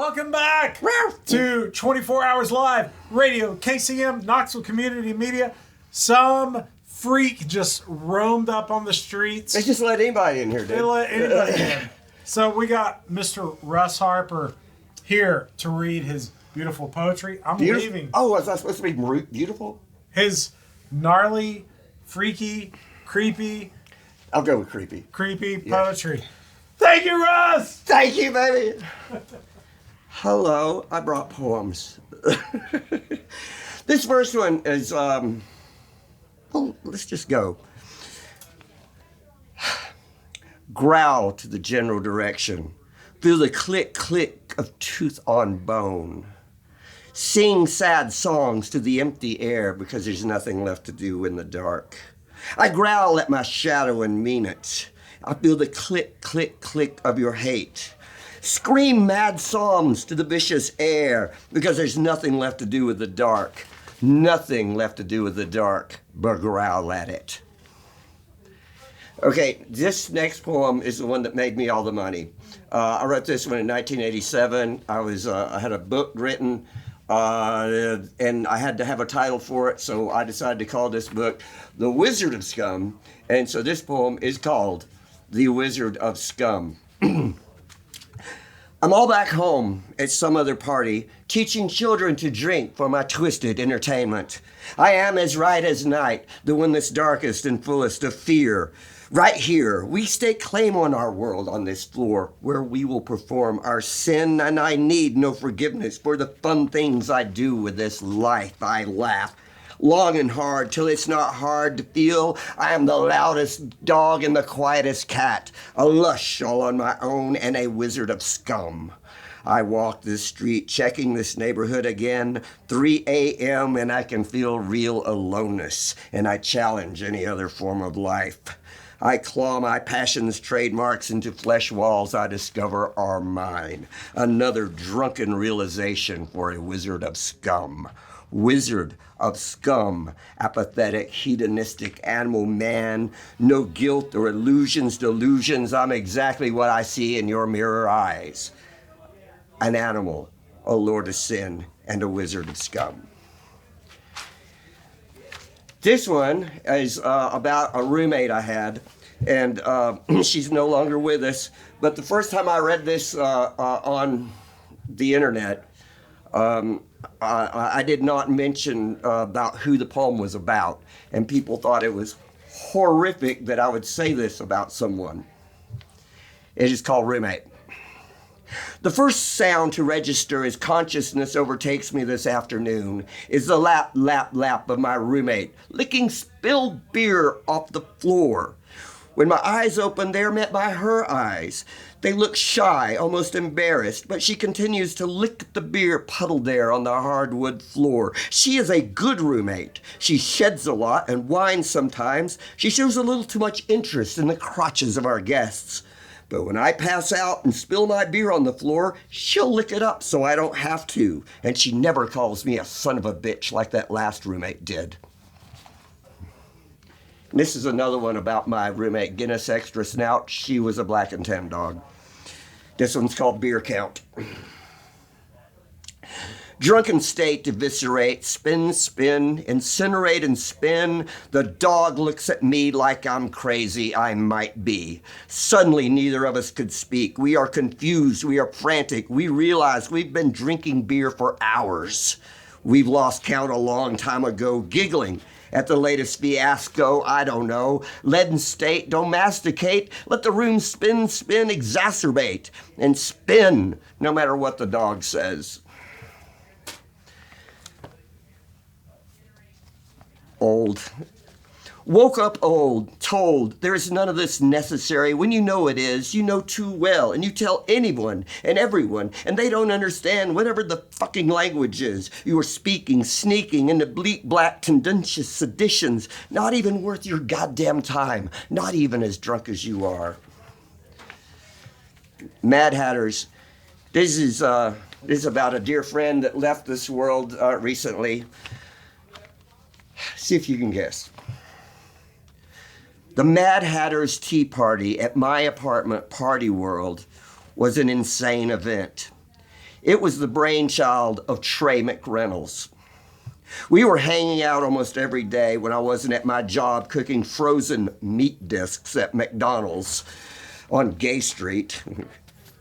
Welcome back to 24 Hours Live Radio, KCM, Knoxville Community Media. Some freak just roamed up on the streets. They just let anybody in here, dude. They let anybody in. So we got Mr. Russ Harper here to read his beautiful poetry. I'm leaving. Oh, was that supposed to be beautiful? His gnarly, freaky, creepy. I'll go with creepy. Creepy poetry. Thank you, Russ! Thank you, baby! Hello, I brought poems. This first one is, well, let's just go. Growl to the general direction. Feel the click of tooth on bone. Sing sad songs to the empty air because there's nothing left to do in the dark. I growl at my shadow and mean it. I feel the click of your hate. Scream mad psalms to the vicious air because there's nothing left to do with the dark. Nothing left to do with the dark, but growl at it. Okay, this next poem is the one that made me all the money. I wrote this one in 1987. I had a book written, and I had to have a title for it, so I decided to call this book The Wizard of Scum. And so this poem is called The Wizard of Scum. I'm all back home at some other party, teaching children to drink for my twisted entertainment. I am as right as night, the one that's darkest and fullest of fear. Right here, we stake claim on our world on this floor, where we will perform our sin, and I need no forgiveness for the fun things I do with this life. I laugh long and hard till it's not hard to feel. I am the loudest dog and the quietest cat, a lush all on my own and a wizard of scum. I walk this street, checking this neighborhood again, 3 a.m., and I can feel real aloneness, and I challenge any other form of life. I claw my passion's trademarks into flesh walls I discover are mine. Another drunken realization for a wizard of scum. Wizard of scum, apathetic, hedonistic animal man, no guilt or delusions, I'm exactly what I see in your mirror eyes. An animal, a lord of sin, and a wizard of scum. This one is about a roommate I had, and she's no longer with us, but the first time I read this on the internet, I did not mention about who the poem was about, and people thought it was horrific that I would say this about someone. It is called Roommate. The first sound to register as consciousness overtakes me this afternoon is the lap of my roommate, licking spilled beer off the floor. When my eyes open, they are met by her eyes. They look shy, almost embarrassed, but she continues to lick the beer puddled there on the hardwood floor. She is a good roommate. She sheds a lot and whines sometimes. She shows a little too much interest in the crotches of our guests. But when I pass out and spill my beer on the floor, she'll lick it up so I don't have to. And she never calls me a son of a bitch like that last roommate did. And this is another one about my roommate, Guinness Extra Snout. She was a black and tan dog. This one's called Beer Count. Drunken state, eviscerate, spin, incinerate and spin. The dog looks at me like I'm crazy. I might be. Suddenly, neither of us could speak. We are confused. We are frantic. We realize we've been drinking beer for hours. We've lost count a long time ago, giggling at the latest fiasco. I don't know. Leaden state, don't masticate. Let the room spin, exacerbate, and spin, no matter what the dog says. Old. Woke up old, told there is none of this necessary. When you know it is, you know too well, and you tell anyone and everyone, and they don't understand whatever the fucking language is. You are speaking, sneaking into bleak, black, tendentious seditions, not even worth your goddamn time, not even as drunk as you are. Mad Hatters. This is about a dear friend that left this world recently. See if you can guess. The Mad Hatter's Tea Party at my apartment, Party World, was an insane event. It was the brainchild of Trey McReynolds. We were hanging out almost every day when I wasn't at my job cooking frozen meat discs at McDonald's on Gay Street,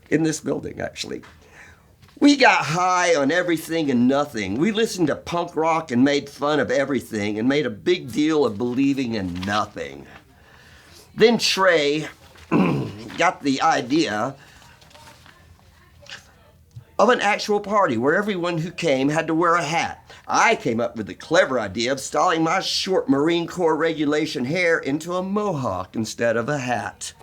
in this building, actually. We got high on everything and nothing. We listened to punk rock and made fun of everything and made a big deal of believing in nothing. Then Trey got the idea of an actual party where everyone who came had to wear a hat. I came up with the clever idea of styling my short Marine Corps regulation hair into a mohawk instead of a hat.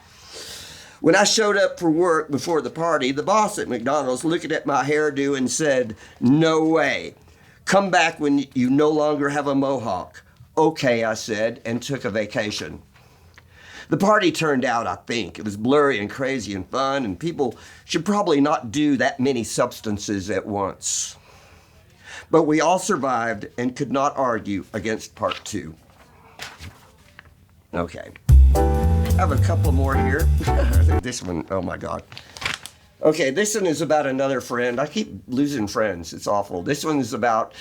When I showed up for work before the party, the boss at McDonald's looked at my hairdo and said, "No way. Come back when you no longer have a mohawk." "Okay," I said, and took a vacation. The party turned out, I think. It was blurry and crazy and fun, and people should probably not do that many substances at once. But we all survived and could not argue against part 2. Okay. I have a couple more here. This one, oh my God. Okay, this one is about another friend. I keep losing friends. It's awful. This one is about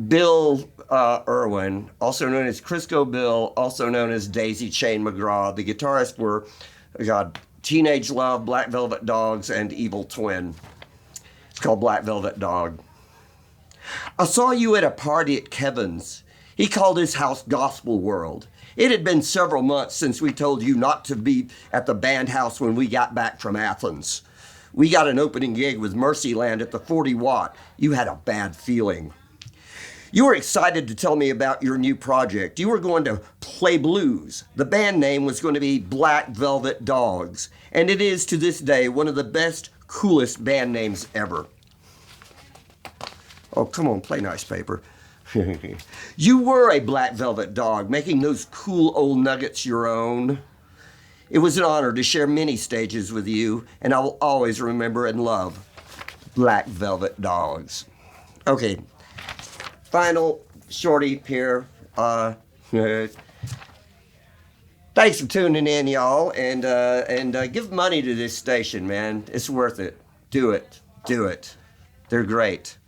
Bill Irwin, also known as Crisco Bill, also known as Daisy Chain McGraw. The guitarists were, Teenage Love, Black Velvet Dogs, and Evil Twin. It's called Black Velvet Dog. "I saw you at a party at Kevin's. He called his house Gospel World. It had been several months since we told you not to be at the band house when we got back from Athens. We got an opening gig with Mercyland at the 40 Watt. You had a bad feeling. You were excited to tell me about your new project. You were going to play blues. The band name was going to be Black Velvet Dogs, and it is to this day one of the best, coolest band names ever." Oh, come on, play nice, paper. "You were a Black Velvet Dog, making those cool old nuggets your own. It was an honor to share many stages with you, and I will always remember and love Black Velvet Dogs." Okay, final shorty here. Thanks for tuning in, y'all, and give money to this station, man. It's worth it. Do it. Do it. They're great.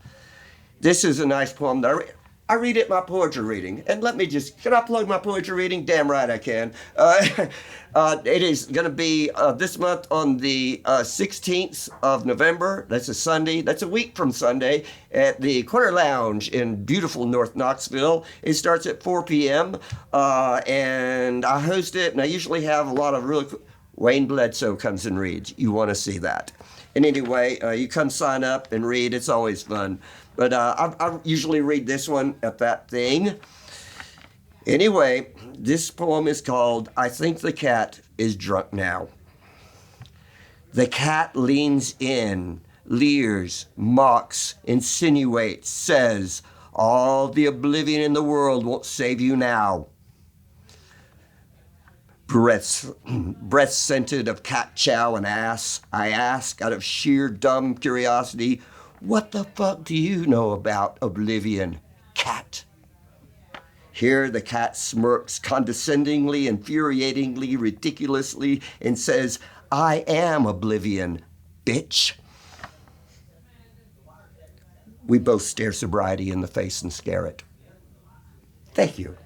This is a nice poem that I read at my poetry reading. And can I plug my poetry reading? Damn right I can. It is going to be this month on the 16th of November. That's a Sunday. That's a week from Sunday at the Corner Lounge in beautiful North Knoxville. It starts at 4 p.m. And I host it, and I usually have a lot of really cool. Wayne Bledsoe comes and reads. You want to see that. And anyway, you come sign up and read. It's always fun. But I usually read this one at that thing. Anyway, this poem is called "I Think the Cat is Drunk Now." The cat leans in, leers, mocks, insinuates, says, "All the oblivion in the world won't save you now." Breath scented of cat chow and ass, I ask out of sheer dumb curiosity, "What the fuck do you know about oblivion, cat?" Here the cat smirks condescendingly, infuriatingly, ridiculously, and says, "I am oblivion, bitch." We both stare sobriety in the face and scare it. Thank you.